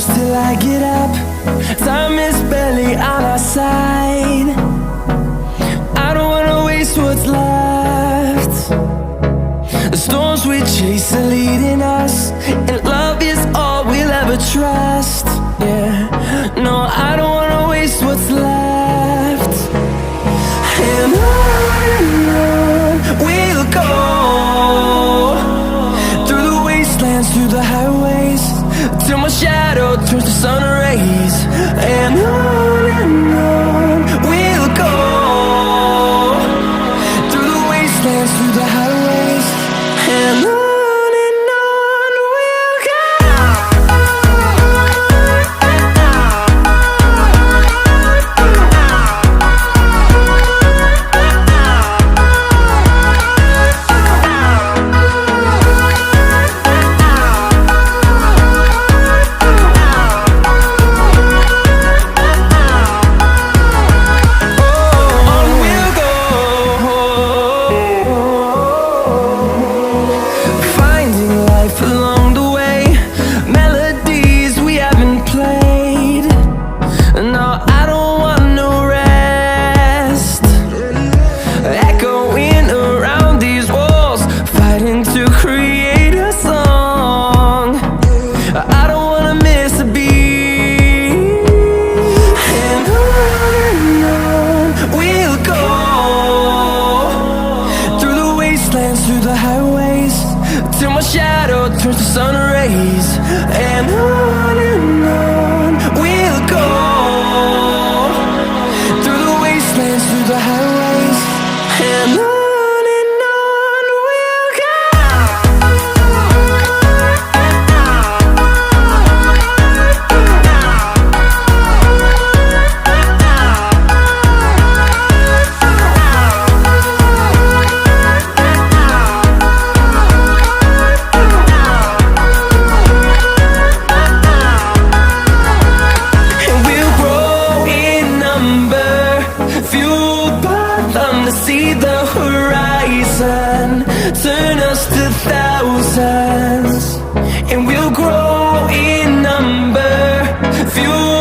push till I get up. Time is barely on our side. I don't wanna waste what's left. The storms we chase are leading us, and love is all we'll ever trust. Yeah, no, I don't wanna waste what's left. And on we'll go, through the wastelands, through the highways, till my shadow turns to sun rays. And on we'll go, through the wastelands, through the highways, and on we'll go. Through the highways, till my shadow turns to sun rays. And on we'll go, through the wastelands, through the highways, and on we'll go. See the horizon, turn us to thousands, and we'll grow in number, fuel